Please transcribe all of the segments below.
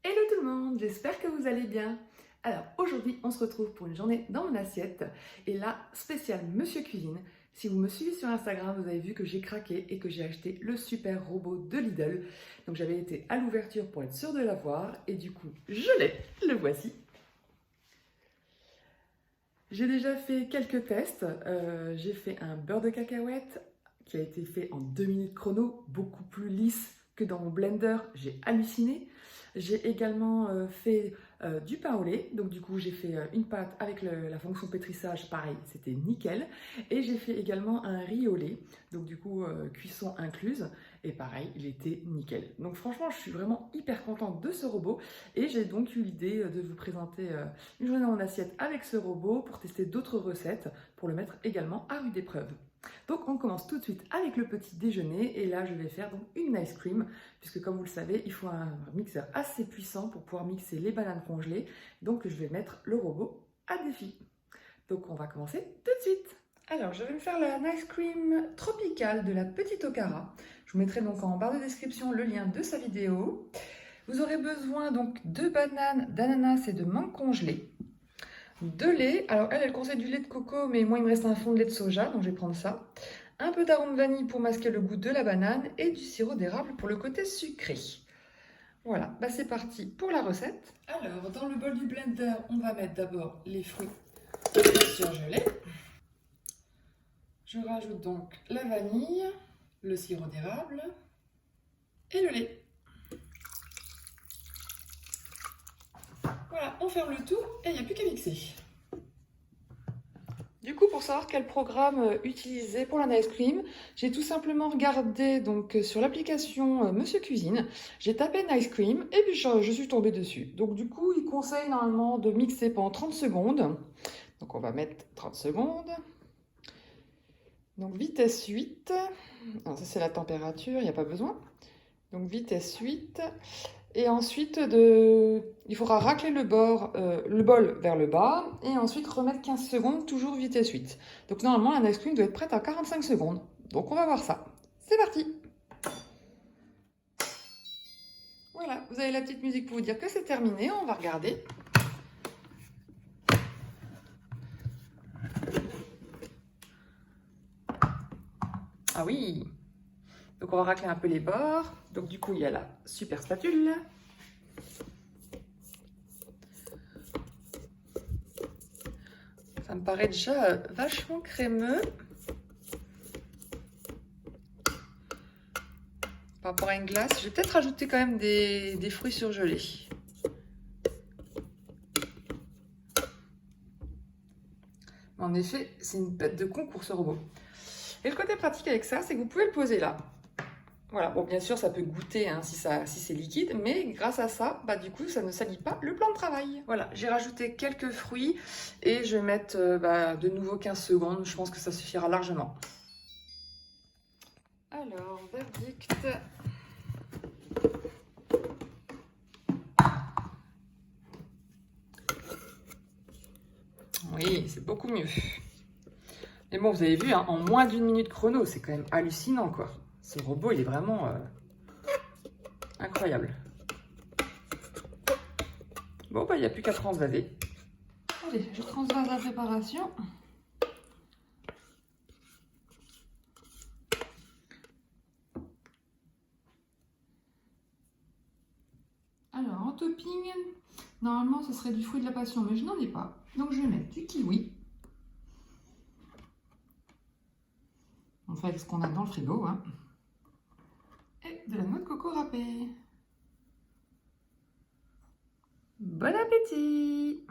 Hello tout le monde, j'espère que vous allez bien. Alors aujourd'hui on se retrouve pour une journée dans mon assiette et là spécial Monsieur Cuisine. Si vous me suivez sur Instagram, vous avez vu que j'ai craqué et que j'ai acheté le super robot de Lidl. Donc j'avais été à l'ouverture pour être sûre de l'avoir et du coup je l'ai, le voici. J'ai déjà fait quelques tests, j'ai fait un beurre de cacahuète qui a été fait en 2 minutes chrono, beaucoup plus lisse que dans mon blender, j'ai halluciné. J'ai également fait du pain au lait, donc du coup j'ai fait une pâte avec la fonction pétrissage, pareil, c'était nickel. Et j'ai fait également un riz au lait, donc du coup cuisson incluse, et pareil, il était nickel. Donc franchement, je suis vraiment hyper contente de ce robot, et j'ai donc eu l'idée de vous présenter une journée dans mon assiette avec ce robot pour tester d'autres recettes, pour le mettre également à rude épreuve. Donc on commence tout de suite avec le petit déjeuner et là je vais faire donc une ice cream puisque comme vous le savez il faut un mixeur assez puissant pour pouvoir mixer les bananes congelées, donc je vais mettre le robot à défi. Donc on va commencer tout de suite. Alors je vais me faire la ice cream tropicale de la petite Okara. Je vous mettrai donc en barre de description le lien de sa vidéo. Vous aurez besoin donc de bananes, d'ananas et de mangue congelées. De lait, alors elle conseille du lait de coco, mais moi il me reste un fond de lait de soja, donc je vais prendre ça. Un peu d'arôme vanille pour masquer le goût de la banane et du sirop d'érable pour le côté sucré. Voilà, bah c'est parti pour la recette. Alors dans le bol du blender, on va mettre d'abord les fruits surgelés. Je rajoute donc la vanille, le sirop d'érable et le lait. Voilà, on ferme le tout et il n'y a plus qu'à mixer. Du coup, pour savoir quel programme utiliser pour la ice cream, j'ai tout simplement regardé donc sur l'application Monsieur Cuisine. J'ai tapé ice cream et puis je suis tombée dessus. Donc du coup, il conseille normalement de mixer pendant 30 secondes. Donc on va mettre 30 secondes. Donc vitesse 8. Alors ça c'est la température, il n'y a pas besoin. Donc vitesse 8. Et ensuite, il faudra racler le bol vers le bas et ensuite remettre 15 secondes, toujours vitesse 8. Donc normalement, la ice cream doit être prête à 45 secondes. Donc on va voir ça. C'est parti! Voilà, vous avez la petite musique pour vous dire que c'est terminé. On va regarder. Ah oui! Donc on va racler un peu les bords. Donc du coup, il y a la super spatule. Ça me paraît déjà vachement crémeux. Par rapport à une glace, je vais peut-être rajouter quand même des fruits surgelés. En effet, c'est une bête de concours ce robot. Et le côté pratique avec ça, c'est que vous pouvez le poser là. Voilà, bon bien sûr ça peut goûter hein, si c'est liquide, mais grâce à ça, bah, du coup ça ne salit pas le plan de travail. Voilà, j'ai rajouté quelques fruits et je vais mettre de nouveau 15 secondes, je pense que ça suffira largement. Alors, verdict. Oui, c'est beaucoup mieux. Mais bon, vous avez vu, hein, en moins d'1 minute chrono, c'est quand même hallucinant quoi. Ce robot, il est vraiment incroyable. Bon, bah, il n'y a plus qu'à transvaser. Allez, je transvase la préparation. Alors, en topping, normalement, ce serait du fruit de la passion, mais je n'en ai pas. Donc, je vais mettre du kiwi. On fait avec ce qu'on a dans le frigo, hein. Et de la noix de coco râpée. Bon appétit!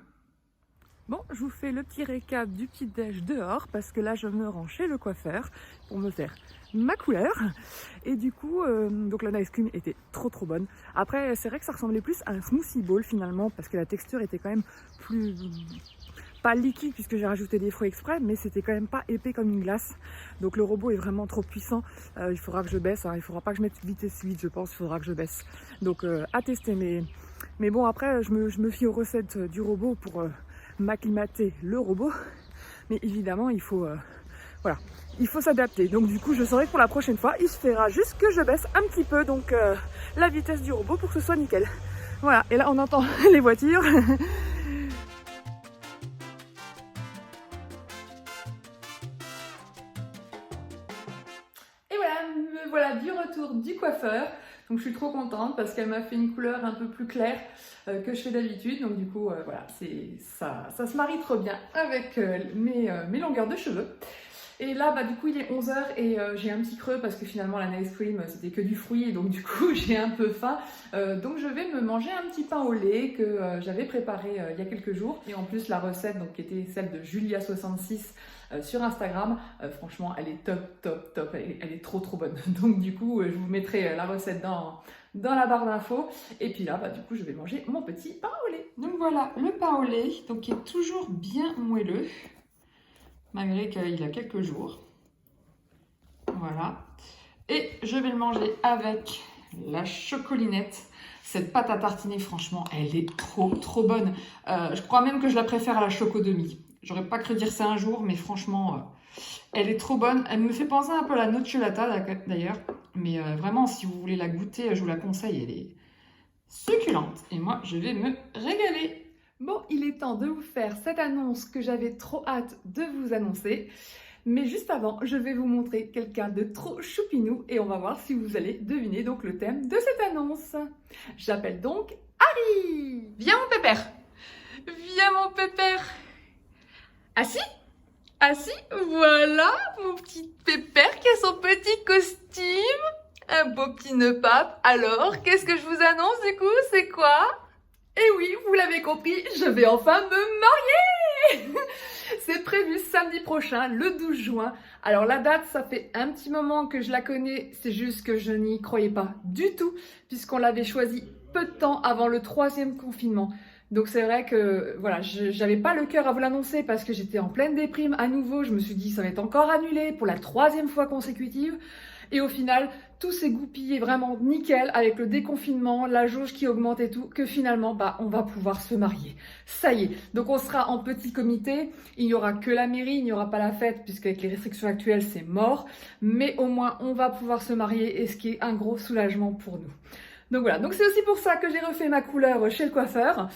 Bon, je vous fais le petit récap du petit déj dehors parce que là je me rends chez le coiffeur pour me faire ma couleur. Et du coup, donc la ice cream était trop bonne. Après, c'est vrai que ça ressemblait plus à un smoothie bowl finalement parce que la texture était quand même plus... pas liquide puisque j'ai rajouté des fruits exprès, mais c'était quand même pas épais comme une glace. Donc le robot est vraiment trop puissant. Il faudra que je baisse, hein. Il faudra pas que je mette vitesse 8, je pense, il faudra que je baisse. Donc à tester, mais bon, après je me fie aux recettes du robot pour m'acclimater le robot. Mais évidemment, il faut voilà, il faut s'adapter. Donc du coup, je saurai que pour la prochaine fois, il se fera juste que je baisse un petit peu donc la vitesse du robot pour que ce soit nickel. Voilà, et là on entend les voitures. Et voilà, me voilà du retour du coiffeur. Donc je suis trop contente parce qu'elle m'a fait une couleur un peu plus claire que je fais d'habitude. Donc du coup, voilà, ça se marie trop bien avec mes longueurs de cheveux. Et là, bah, du coup, il est 11 h et j'ai un petit creux parce que finalement, la ice cream, c'était que du fruit. Et donc, du coup, j'ai un peu faim. Donc, je vais me manger un petit pain au lait que j'avais préparé il y a quelques jours. Et en plus, la recette, donc, qui était celle de Julia66 sur Instagram, franchement, elle est top. Elle est trop bonne. Donc, du coup, je vous mettrai la recette dans la barre d'infos. Et puis là, bah, du coup, je vais manger mon petit pain au lait. Donc, voilà, le pain au lait, donc, qui est toujours bien moelleux. Malgré qu'il a quelques jours. Voilà. Et je vais le manger avec la chocolinette. Cette pâte à tartiner, franchement, elle est trop bonne. Je crois même que je la préfère à la choco-demi. J'aurais pas cru dire ça un jour, mais franchement, elle est trop bonne. Elle me fait penser un peu à la nocciolata d'ailleurs. Mais vraiment, si vous voulez la goûter, je vous la conseille. Elle est succulente. Et moi, je vais me régaler. Bon, il est temps de vous faire cette annonce que j'avais trop hâte de vous annoncer. Mais juste avant, je vais vous montrer quelqu'un de trop choupinou et on va voir si vous allez deviner donc le thème de cette annonce. J'appelle donc Harry. Viens mon pépère. Viens mon pépère. Assis. Assis. Voilà mon petit pépère qui a son petit costume. Un beau petit nœud pape. Alors, qu'est-ce que je vous annonce du coup? C'est quoi? Et oui, vous l'avez compris, je vais enfin me marier. C'est prévu samedi prochain, le 12 juin. Alors la date, ça fait un petit moment que je la connais, c'est juste que je n'y croyais pas du tout, puisqu'on l'avait choisi peu de temps avant le 3e confinement. Donc c'est vrai que voilà, j'avais pas le cœur à vous l'annoncer parce que j'étais en pleine déprime à nouveau. Je me suis dit ça va être encore annulé pour la 3e fois consécutive. Et au final, tout s'est goupillé vraiment nickel avec le déconfinement, la jauge qui augmente et tout, que finalement, bah, on va pouvoir se marier. Ça y est. Donc, on sera en petit comité. Il n'y aura que la mairie, il n'y aura pas la fête, puisqu'avec les restrictions actuelles, c'est mort. Mais au moins, on va pouvoir se marier et ce qui est un gros soulagement pour nous. Donc voilà, donc c'est aussi pour ça que j'ai refait ma couleur chez le coiffeur,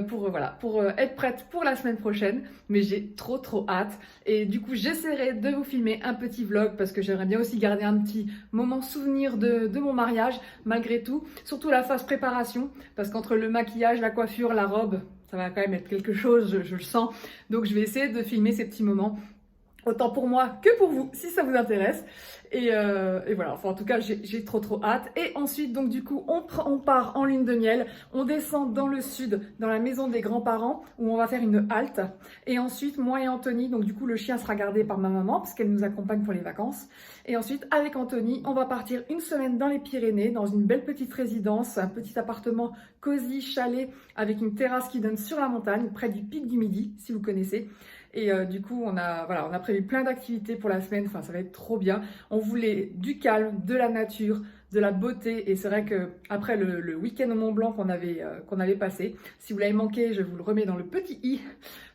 pour être prête pour la semaine prochaine, mais j'ai trop hâte. Et du coup, j'essaierai de vous filmer un petit vlog parce que j'aimerais bien aussi garder un petit moment souvenir de mon mariage, malgré tout. Surtout la phase préparation, parce qu'entre le maquillage, la coiffure, la robe, ça va quand même être quelque chose, je le sens. Donc je vais essayer de filmer ces petits moments. Autant pour moi que pour vous, si ça vous intéresse. Et voilà, enfin en tout cas, j'ai trop hâte. Et ensuite, donc du coup, on part en lune de miel. On descend dans le sud, dans la maison des grands-parents, où on va faire une halte. Et ensuite, moi et Anthony, donc du coup, le chien sera gardé par ma maman, parce qu'elle nous accompagne pour les vacances. Et ensuite, avec Anthony, on va partir une semaine dans les Pyrénées, dans une belle petite résidence, un petit appartement cosy, chalet, avec une terrasse qui donne sur la montagne, près du pic du Midi, si vous connaissez. Et du coup, on a prévu plein d'activités pour la semaine. Enfin, ça va être trop bien. On voulait du calme, de la nature, de la beauté. Et c'est vrai que après le week-end au Mont Blanc qu'on avait passé, si vous l'avez manqué, je vous le remets dans le petit i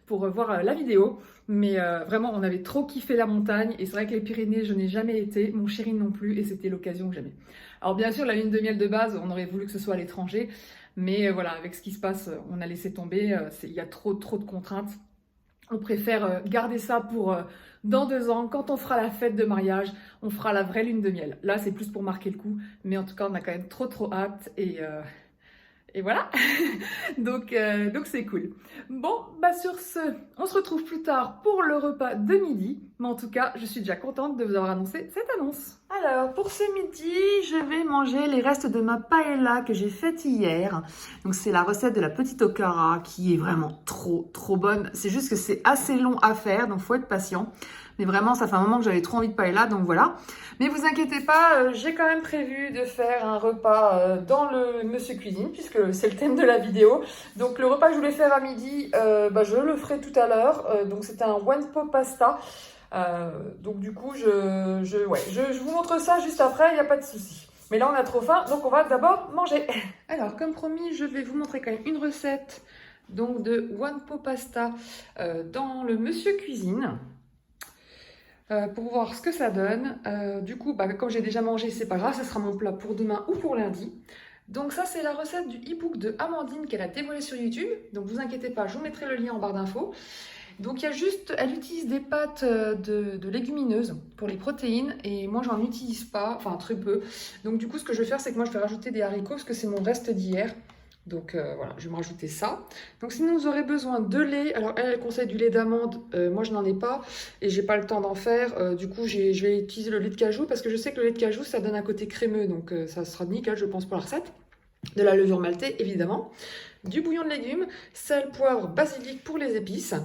pour voir la vidéo. Mais vraiment, on avait trop kiffé la montagne. Et c'est vrai que les Pyrénées, je n'ai jamais été. Mon chéri non plus. Et c'était l'occasion que j'avais. Alors bien sûr, la lune de miel de base, on aurait voulu que ce soit à l'étranger. Mais voilà, avec ce qui se passe, on a laissé tomber. Il y a trop de contraintes. On préfère garder ça pour dans 2 ans, quand on fera la fête de mariage, on fera la vraie lune de miel. Là, c'est plus pour marquer le coup, mais en tout cas, on a quand même trop hâte et Et voilà, donc c'est cool. Bon, bah sur ce, on se retrouve plus tard pour le repas de midi. Mais en tout cas, je suis déjà contente de vous avoir annoncé cette annonce. Alors, pour ce midi, je vais manger les restes de ma paella que j'ai faite hier. Donc, c'est la recette de la petite okara qui est vraiment trop bonne. C'est juste que c'est assez long à faire, donc faut être patient. Mais vraiment, ça fait un moment que j'avais trop envie de paella, donc voilà. Mais vous inquiétez pas, j'ai quand même prévu de faire un repas dans le Monsieur Cuisine, puisque c'est le thème de la vidéo. Donc le repas que je voulais faire à midi, je le ferai tout à l'heure. Donc c'était un one pot pasta. Donc du coup, je vous montre ça juste après, il n'y a pas de souci. Mais là, on a trop faim, donc on va d'abord manger. Alors, comme promis, je vais vous montrer quand même une recette donc de one pot pasta dans le Monsieur Cuisine. Pour voir ce que ça donne. Du coup, comme j'ai déjà mangé, c'est pas grave, ça sera mon plat pour demain ou pour lundi. Donc ça, c'est la recette du e-book de Amandine qu'elle a dévoilé sur YouTube. Donc vous inquiétez pas, je vous mettrai le lien en barre d'infos. Donc il y a juste, elle utilise des pâtes de légumineuses pour les protéines et moi j'en utilise pas, enfin très peu. Donc du coup, ce que je vais faire, c'est que moi je vais rajouter des haricots parce que c'est mon reste d'hier. Donc voilà, je vais me rajouter ça. Donc sinon vous aurez besoin de lait. Alors elle conseille du lait d'amande, moi je n'en ai pas et j'ai pas le temps d'en faire. Du coup je vais utiliser le lait de cajou parce que je sais que le lait de cajou ça donne un côté crémeux. Donc ça sera nickel je pense pour la recette. De la levure maltée évidemment. Du bouillon de légumes, sel, poivre, basilic pour les épices.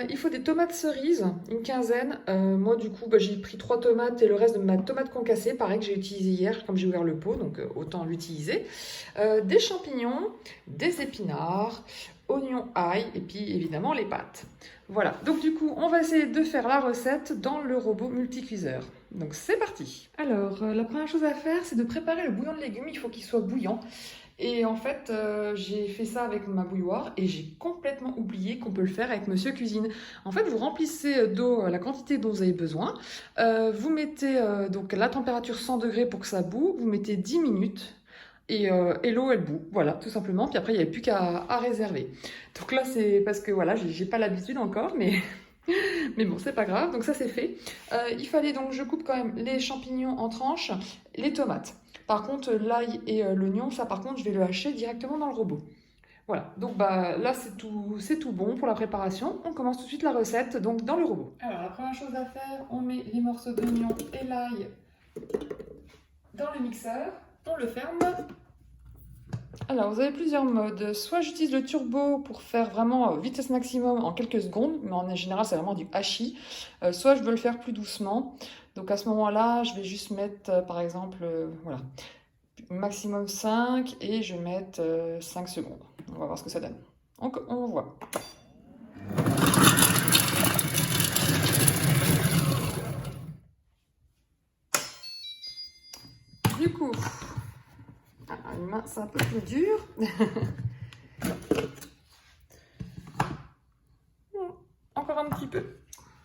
Il faut des tomates cerises, une quinzaine. Moi, du coup, j'ai pris 3 tomates et le reste de ma tomate concassée, pareil que j'ai utilisé hier, comme j'ai ouvert le pot, donc autant l'utiliser. Des champignons, des épinards, oignons, ail et puis évidemment les pâtes. Voilà, donc du coup, on va essayer de faire la recette dans le robot multicuiseur. Donc c'est parti. Alors, la première chose à faire, c'est de préparer le bouillon de légumes. Il faut qu'il soit bouillant. Et en fait, j'ai fait ça avec ma bouilloire et j'ai complètement oublié qu'on peut le faire avec Monsieur Cuisine. En fait, vous remplissez d'eau la quantité dont vous avez besoin. Vous mettez donc la température 100 degrés pour que ça boue. Vous mettez 10 minutes et l'eau, elle bout. Voilà, tout simplement. Puis après, il n'y avait plus qu'à réserver. Donc là, c'est parce que voilà, j'ai pas l'habitude encore, mais... Mais bon, c'est pas grave, donc ça c'est fait. Il fallait donc, je coupe quand même les champignons en tranches, les tomates. Par contre, l'ail et l'oignon, ça par contre, je vais le hacher directement dans le robot. Voilà, donc là c'est tout bon pour la préparation. On commence tout de suite la recette, donc dans le robot. Alors la première chose à faire, on met les morceaux d'oignon et l'ail dans le mixeur, on le ferme. Alors, vous avez plusieurs modes. Soit j'utilise le turbo pour faire vraiment vitesse maximum en quelques secondes, mais en général, c'est vraiment du hachis. Soit je veux le faire plus doucement. Donc, à ce moment-là, je vais juste mettre, par exemple, voilà, maximum 5 et je vais mettre 5 secondes. On va voir ce que ça donne. Donc, on voit. Du coup... une main, c'est un peu plus dur. Encore un petit peu.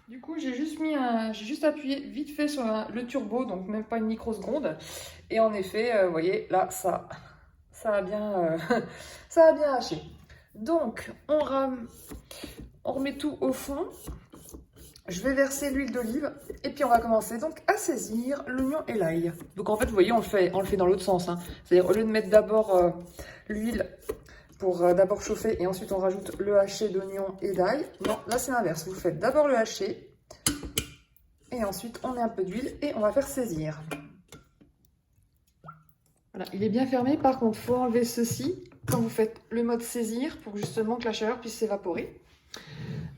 Du coup, j'ai juste appuyé vite fait sur le turbo, donc même pas une microseconde. Et en effet, vous voyez, là, ça a bien, ça a bien haché. Donc, on remet tout au fond. Je vais verser l'huile d'olive et puis on va commencer donc à saisir l'oignon et l'ail. Donc en fait, vous voyez, on le fait dans l'autre sens. Hein. C'est-à-dire au lieu de mettre d'abord l'huile pour d'abord chauffer et ensuite on rajoute le haché d'oignon et d'ail. Non, là c'est l'inverse. Vous faites d'abord le haché et ensuite on met un peu d'huile et on va faire saisir. Voilà, il est bien fermé. Par contre, il faut enlever ceci quand vous faites le mode saisir pour justement que la chaleur puisse s'évaporer.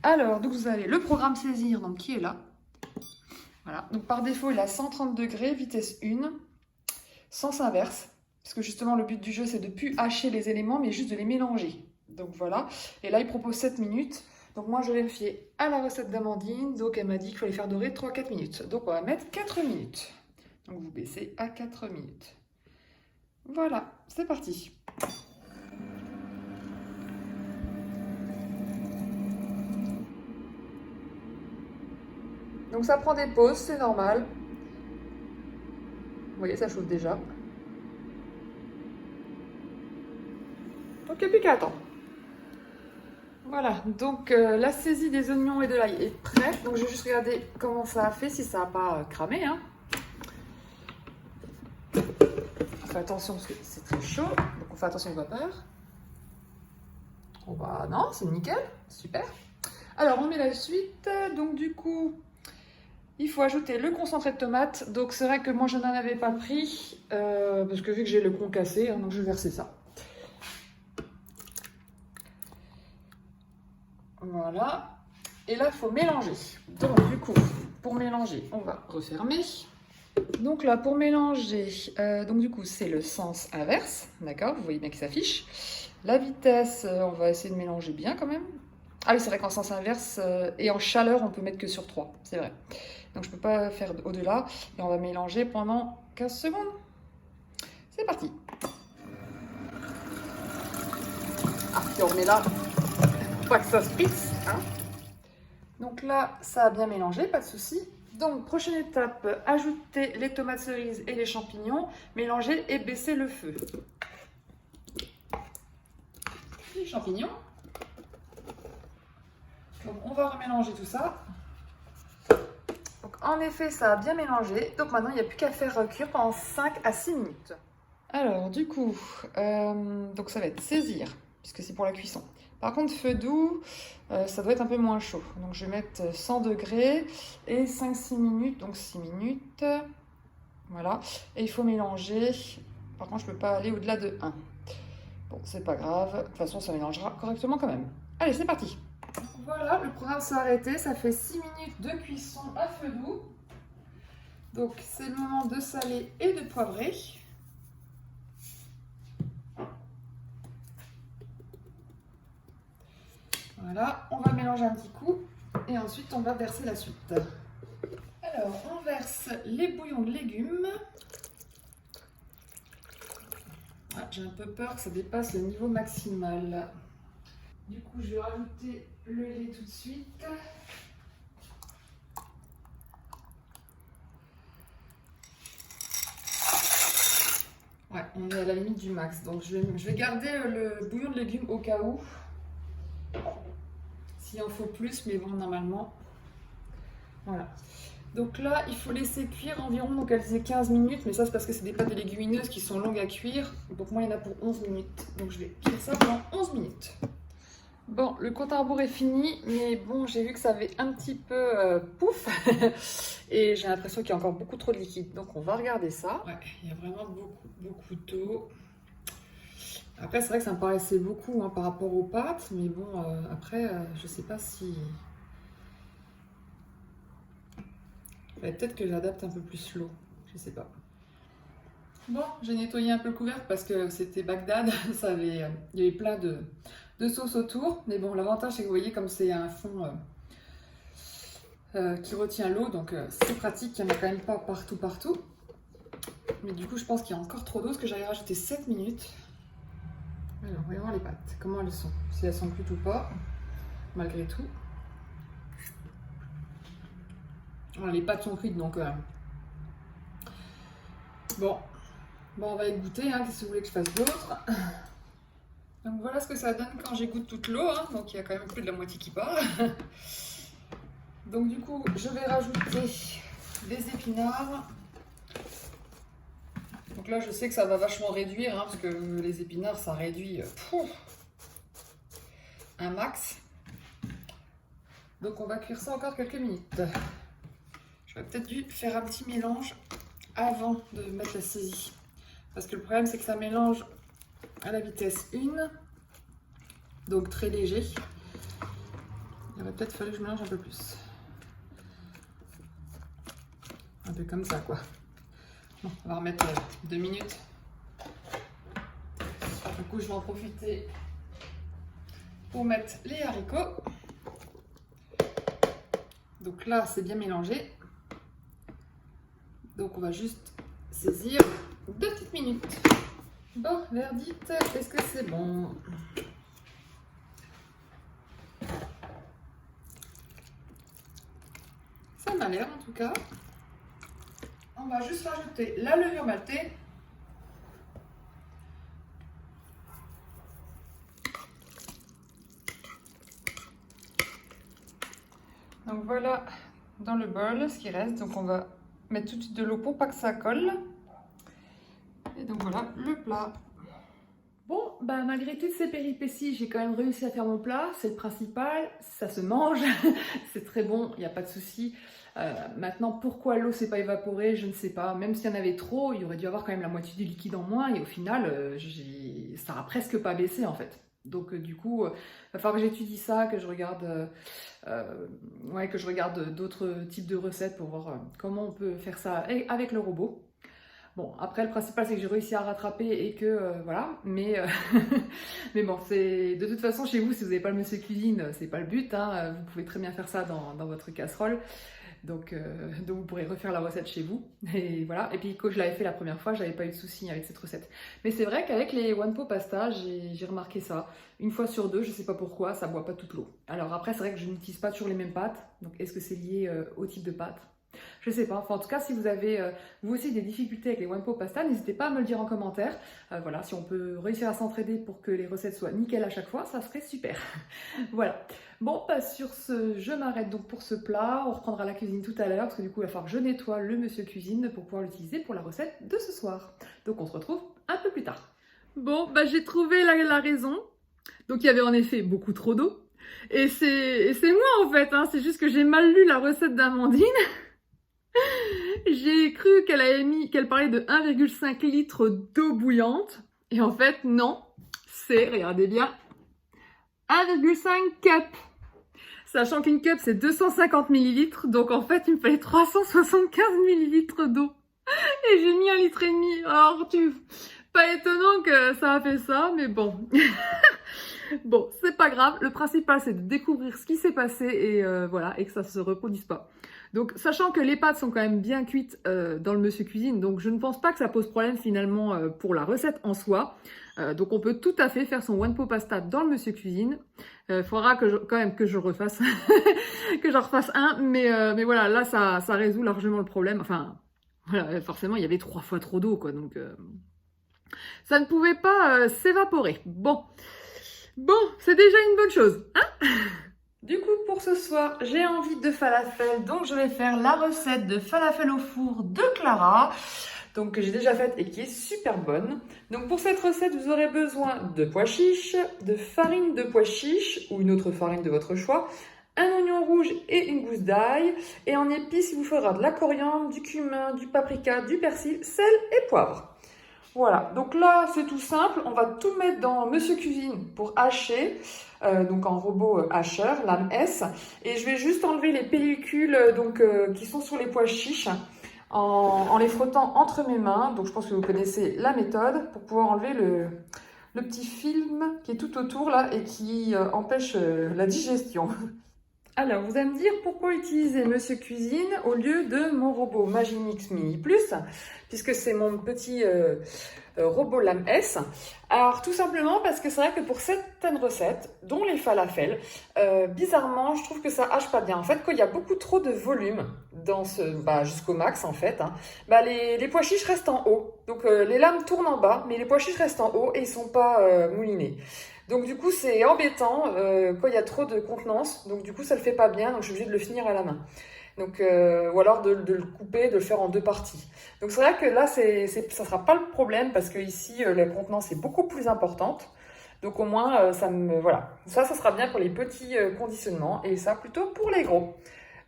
Alors, donc vous avez le programme saisir donc, qui est là. Voilà, donc par défaut, il est à 130 degrés, vitesse 1, sens inverse. Parce que justement, le but du jeu, c'est de ne plus hacher les éléments, mais juste de les mélanger. Donc voilà, et là, il propose 7 minutes. Donc moi, je vais me fier à la recette d'Amandine. Donc elle m'a dit qu'il fallait faire dorer 3-4 minutes. Donc on va mettre 4 minutes. Donc vous baissez à 4 minutes. Voilà, c'est parti. Donc ça prend des pauses, c'est normal. Vous voyez, ça chauffe déjà. Donc il n'y a plus qu'à attendre. Voilà, donc la saisie des oignons et de l'ail est prête. Donc je vais juste regarder comment ça a fait, si ça n'a pas cramé. Hein. Fais attention parce que c'est très chaud. Donc On fait attention aux vapeurs. Oh bah non, c'est nickel, super. Alors on met la suite, donc du coup, il faut ajouter le concentré de tomate. Donc c'est vrai que moi je n'en avais pas pris, parce que vu que j'ai le concassé, hein, donc je vais verser ça. Voilà. Et là, il faut mélanger. Donc du coup, pour mélanger, on va refermer. Donc là, pour mélanger, donc du coup, c'est le sens inverse, d'accord? Vous voyez bien qu'il s'affiche. La vitesse, on va essayer de mélanger bien quand même. Ah oui, c'est vrai qu'en sens inverse et en chaleur, on peut mettre que sur 3, c'est vrai. Donc je ne peux pas faire au-delà. Et on va mélanger pendant 15 secondes. C'est parti. Ah, et on remet là, pour pas que ça spritz, hein. Donc là, ça a bien mélangé, pas de souci. Donc, prochaine étape, ajouter les tomates cerises et les champignons, mélanger et baisser le feu. Les champignons. Donc, on va remélanger tout ça. Donc, en effet, ça a bien mélangé. Donc, maintenant, il n'y a plus qu'à faire cuire pendant 5 à 6 minutes. Alors, du coup, donc ça va être saisir, puisque c'est pour la cuisson. Par contre, feu doux, ça doit être un peu moins chaud. Donc, je vais mettre 100 degrés et 5-6 minutes. Donc, 6 minutes. Voilà. Et il faut mélanger. Par contre, je ne peux pas aller au-delà de 1. Bon, c'est pas grave. De toute façon, ça mélangera correctement quand même. Allez, c'est parti. Voilà, le programme s'est arrêté. Ça fait 6 minutes de cuisson à feu doux. Donc, c'est le moment de saler et de poivrer. Voilà, on va mélanger un petit coup et ensuite on va verser la suite. Alors, on verse les bouillons de légumes. Ah, j'ai un peu peur que ça dépasse le niveau maximal. Du coup, je vais rajouter le lait tout de suite. Ouais, on est à la limite du max. Donc, je vais garder le bouillon de légumes au cas où. S'il en faut plus, mais bon, normalement. Voilà. Donc là, il faut laisser cuire environ, donc elle disait 15 minutes, mais ça c'est parce que c'est des pâtes de légumineuses qui sont longues à cuire. Donc moi, il y en a pour 11 minutes. Donc je vais cuire ça pendant 11 minutes. Bon, le compte à rebours est fini, mais bon, j'ai vu que ça avait un petit peu pouf. Et j'ai l'impression qu'il y a encore beaucoup trop de liquide. Donc on va regarder ça. Ouais, il y a vraiment beaucoup d'eau. Après, c'est vrai que ça me paraissait beaucoup hein, par rapport aux pâtes, mais bon, après, je sais pas si... Peut-être que j'adapte un peu plus l'eau, je sais pas. Bon, j'ai nettoyé un peu le couvercle parce que c'était Bagdad, il y avait plein de sauce autour. Mais bon, l'avantage c'est que vous voyez comme c'est un fond qui retient l'eau, donc c'est pratique, il n'y en a quand même pas partout. Mais du coup, je pense qu'il y a encore trop d'eau parce que j'avais rajouté 7 minutes. Alors, voyons voir les pâtes, comment elles sont, si elles sont cuites ou pas, malgré tout. Alors, les pâtes sont cuites, donc bon, on va y goûter, hein. Qu'est-ce que vous voulez que je fasse d'autre? Donc voilà ce que ça donne quand j'égoutte toute l'eau, hein. Donc il y a quand même plus de la moitié qui part. Donc du coup, je vais rajouter des épinards. Donc là, je sais que ça va vachement réduire, hein, parce que les épinards, ça réduit un max. Donc on va cuire ça encore quelques minutes. J'aurais peut-être dû faire un petit mélange avant de mettre la saisie. Parce que le problème, c'est que ça mélange à la vitesse 1. Donc très léger. Il aurait peut-être fallu que je mélange un peu plus. Un peu comme ça, quoi. Bon, on va remettre 2 minutes. Du coup, je vais en profiter pour mettre les haricots. Donc là, c'est bien mélangé. Donc on va juste saisir 2 petites minutes. Bon, verdict, est-ce que c'est bon? Ça m'a l'air en tout cas. On va juste rajouter la levure maltée. Donc voilà dans le bol ce qui reste. Donc on va mettre tout de suite de l'eau pour pas que ça colle. Et donc voilà le plat. Bon, bah malgré toutes ces péripéties, j'ai quand même réussi à faire mon plat, c'est le principal, ça se mange, c'est très bon, il n'y a pas de souci. Maintenant, pourquoi l'eau s'est pas évaporée, je ne sais pas. Même s'il y en avait trop, il aurait dû avoir quand même la moitié du liquide en moins et au final, ça a presque pas baissé en fait. Donc du coup, il va falloir que j'étudie ça, que je regarde, ouais, que je regarde d'autres types de recettes pour voir comment on peut faire ça avec le robot. Bon, après, le principal, c'est que j'ai réussi à rattraper et que, voilà, mais, mais bon, c'est de toute façon, chez vous, si vous n'avez pas le monsieur cuisine, c'est pas le but, hein, vous pouvez très bien faire ça dans votre casserole, donc vous pourrez refaire la recette chez vous, et voilà, et puis quand je l'avais fait la première fois, j'avais pas eu de soucis avec cette recette. Mais c'est vrai qu'avec les One Pot Pasta, j'ai remarqué ça, une fois sur deux, je sais pas pourquoi, ça boit pas toute l'eau. Alors après, c'est vrai que je n'utilise pas toujours les mêmes pâtes, donc est-ce que c'est lié au type de pâte? Je sais pas, enfin en tout cas si vous avez vous aussi des difficultés avec les One Pot Pasta, n'hésitez pas à me le dire en commentaire. Voilà, si on peut réussir à s'entraider pour que les recettes soient nickel à chaque fois, ça serait super. Voilà. Bon, bah, sur ce, je m'arrête donc pour ce plat. On reprendra la cuisine tout à l'heure parce que du coup il va falloir que je nettoie le monsieur cuisine pour pouvoir l'utiliser pour la recette de ce soir. Donc on se retrouve un peu plus tard. Bon, bah j'ai trouvé la raison. Donc il y avait en effet beaucoup trop d'eau. Et c'est moi en fait, hein. C'est juste que j'ai mal lu la recette d'Amandine. J'ai cru qu'elle parlait de 1,5 litre d'eau bouillante. Et en fait, non. C'est, regardez bien, 1,5 cup. Sachant qu'une cup, c'est 250 millilitres. Donc en fait, il me fallait 375 millilitres d'eau. Et j'ai mis 1,5 litre. Alors, pas étonnant que ça a fait ça, mais bon. Bon, c'est pas grave. Le principal, c'est de découvrir ce qui s'est passé et voilà, et que ça se reproduise pas. Donc, sachant que les pâtes sont quand même bien cuites dans le monsieur cuisine, donc je ne pense pas que ça pose problème finalement pour la recette en soi. Donc, on peut tout à fait faire son One Pot Pasta dans le monsieur cuisine. Il faudra quand même que je refasse, que j'en refasse un, mais voilà, là, ça résout largement le problème. Enfin, voilà, forcément, il y avait 3 fois trop d'eau, quoi, donc ça ne pouvait pas s'évaporer. Bon, c'est déjà une bonne chose, hein? Du coup, pour ce soir, j'ai envie de falafel, donc je vais faire la recette de falafel au four de Clara, donc que j'ai déjà faite et qui est super bonne. Donc pour cette recette, vous aurez besoin de pois chiches, de farine de pois chiches ou une autre farine de votre choix, un oignon rouge et une gousse d'ail, et en épices, il vous faudra de la coriandre, du cumin, du paprika, du persil, sel et poivre. Voilà, donc là c'est tout simple, on va tout mettre dans Monsieur Cuisine pour hacher, donc en robot hacheur, lame S, et je vais juste enlever les pellicules qui sont sur les pois chiches en les frottant entre mes mains, donc je pense que vous connaissez la méthode, pour pouvoir enlever le petit film qui est tout autour là et qui empêche la digestion. Alors, vous allez me dire pourquoi utiliser Monsieur Cuisine au lieu de mon robot Magimix Mini Plus, puisque c'est mon petit robot lame S. Alors, tout simplement parce que c'est vrai que pour certaines recettes, dont les falafels, bizarrement, je trouve que ça hache pas bien. En fait, quand il y a beaucoup trop de volume dans jusqu'au max en fait, hein, les pois chiches restent en haut. Donc, les lames tournent en bas, mais les pois chiches restent en haut et ils sont pas moulinés. Donc du coup c'est embêtant quand il y a trop de contenance, donc du coup ça le fait pas bien, donc je suis obligée de le finir à la main. Donc, ou alors de le couper, de le faire en 2 parties. Donc c'est vrai que là ça sera pas le problème parce que ici la contenance est beaucoup plus importante. Donc au moins voilà. Ça sera bien pour les petits conditionnements et ça plutôt pour les gros.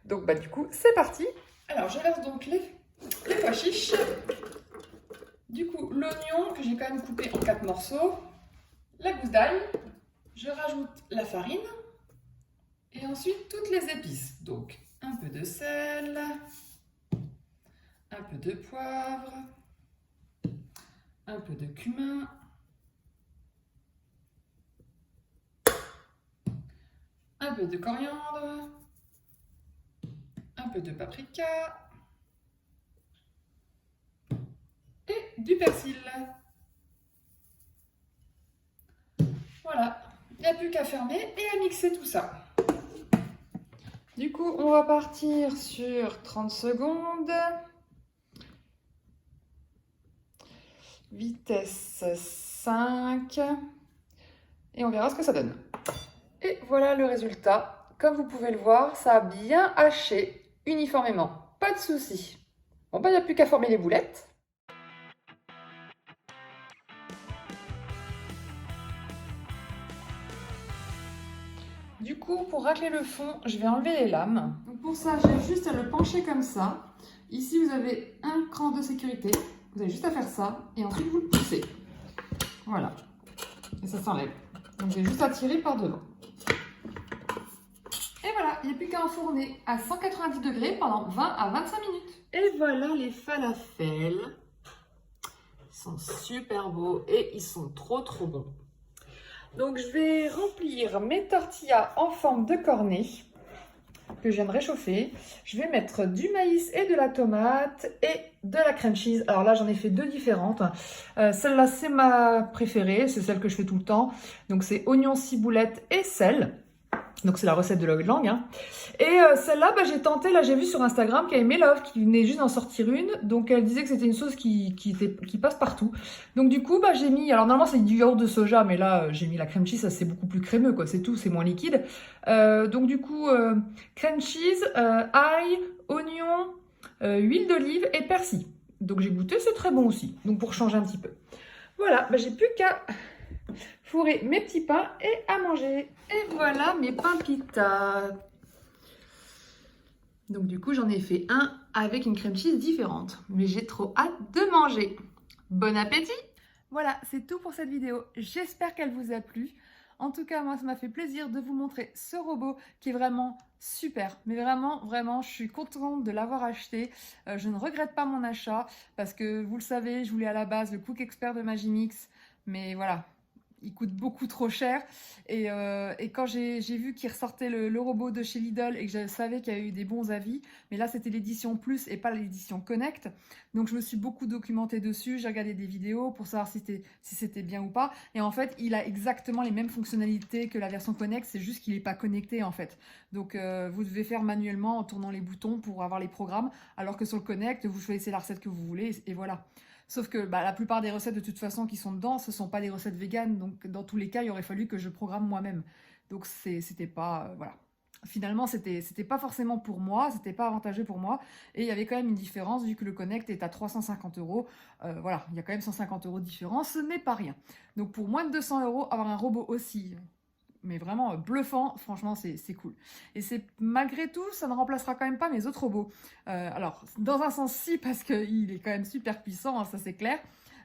Donc du coup c'est parti. Alors je verse donc les pois chiches. Du coup l'oignon que j'ai quand même coupé en 4 morceaux. La gousse d'ail, je rajoute la farine et ensuite toutes les épices. Donc un peu de sel, un peu de poivre, un peu de cumin, un peu de coriandre, un peu de paprika et du persil. Voilà, il n'y a plus qu'à fermer et à mixer tout ça. Du coup, on va partir sur 30 secondes. Vitesse 5. Et on verra ce que ça donne. Et voilà le résultat. Comme vous pouvez le voir, ça a bien haché uniformément. Pas de souci. Bon, il n'y a plus qu'à former les boulettes. Du coup, pour racler le fond, je vais enlever les lames. Donc pour ça, j'ai juste à le pencher comme ça. Ici, vous avez un cran de sécurité. Vous avez juste à faire ça et ensuite vous le poussez. Voilà. Et ça s'enlève. Donc j'ai juste à tirer par devant. Et voilà, il n'y a plus qu'à enfourner à 190 degrés pendant 20 à 25 minutes. Et voilà les falafels. Ils sont super beaux et ils sont trop bons. Donc je vais remplir mes tortillas en forme de cornet que je viens de réchauffer. Je vais mettre du maïs et de la tomate et de la crème cheese. Alors là, j'en ai fait 2 différentes. Celle-là, c'est ma préférée. C'est celle que je fais tout le temps. Donc c'est oignon, ciboulette et sel. Donc c'est la recette de Log Lang. Hein. Et celle-là, j'ai tenté, là j'ai vu sur Instagram qu'il y avait Melove qui venait juste d'en sortir une. Donc elle disait que c'était une sauce qui passe partout. Donc du coup, j'ai mis, alors normalement c'est du yaourt de soja, mais là j'ai mis la crème cheese, ça c'est beaucoup plus crémeux, quoi. C'est tout, c'est moins liquide. Donc du coup, crème cheese, ail, oignon, huile d'olive et persil. Donc j'ai goûté, c'est très bon aussi. Donc pour changer un petit peu. Voilà, j'ai plus qu'à fourrer mes petits pains et à manger. Et voilà mes pains pita. Donc du coup, j'en ai fait un avec une crème cheese différente. Mais j'ai trop hâte de manger. Bon appétit! Voilà, c'est tout pour cette vidéo. J'espère qu'elle vous a plu. En tout cas, moi, ça m'a fait plaisir de vous montrer ce robot qui est vraiment super. Mais vraiment, je suis contente de l'avoir acheté. Je ne regrette pas mon achat parce que, vous le savez, je voulais à la base le Cook Expert de Magimix. Mais voilà, il coûte beaucoup trop cher. Et quand j'ai vu qu'il ressortait le robot de chez Lidl et que je savais qu'il y avait eu des bons avis, mais là c'était l'édition Plus et pas l'édition Connect. Donc je me suis beaucoup documentée dessus, j'ai regardé des vidéos pour savoir si c'était bien ou pas. Et en fait, il a exactement les mêmes fonctionnalités que la version Connect, c'est juste qu'il n'est pas connecté en fait. Donc vous devez faire manuellement en tournant les boutons pour avoir les programmes, alors que sur le Connect, vous choisissez la recette que vous voulez et voilà. Sauf que la plupart des recettes de toute façon qui sont dedans, ce ne sont pas des recettes véganes. Donc dans tous les cas, il aurait fallu que je programme moi-même. Donc c'était pas... voilà. Finalement, c'était pas forcément pour moi, c'était pas avantageux pour moi. Et il y avait quand même une différence, vu que le Connect est à 350 €. Voilà, il y a quand même 150 € de différence, ce n'est pas rien. Donc pour moins de 200 €, avoir un robot aussi... mais vraiment bluffant, franchement c'est cool. Et c'est malgré tout, ça ne remplacera quand même pas mes autres robots. Alors, dans un sens si, parce qu'il est quand même super puissant, hein, ça c'est clair,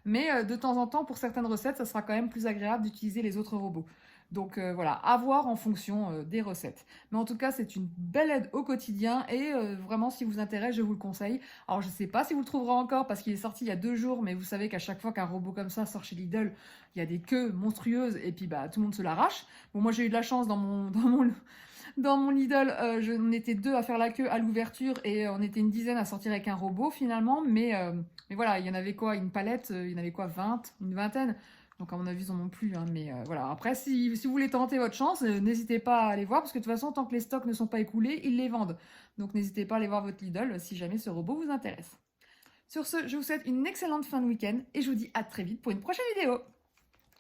mais de temps en temps, pour certaines recettes, ça sera quand même plus agréable d'utiliser les autres robots. Donc voilà, à voir en fonction des recettes. Mais en tout cas, c'est une belle aide au quotidien et vraiment, si vous intéresse, je vous le conseille. Alors, je ne sais pas si vous le trouverez encore parce qu'il est sorti il y a 2 jours, mais vous savez qu'à chaque fois qu'un robot comme ça sort chez Lidl, il y a des queues monstrueuses et puis tout le monde se l'arrache. Bon, moi, j'ai eu de la chance dans mon Lidl, on était 2 à faire la queue à l'ouverture et on était une dizaine à sortir avec un robot finalement. Mais voilà, il y en avait quoi? Une palette, il y en avait quoi? 20? Une vingtaine? Donc à mon avis, ils en ont plus. Hein, mais voilà, après, si vous voulez tenter votre chance, n'hésitez pas à aller voir parce que de toute façon, tant que les stocks ne sont pas écoulés, ils les vendent. Donc n'hésitez pas à aller voir votre Lidl si jamais ce robot vous intéresse. Sur ce, je vous souhaite une excellente fin de week-end et je vous dis à très vite pour une prochaine vidéo.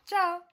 Ciao!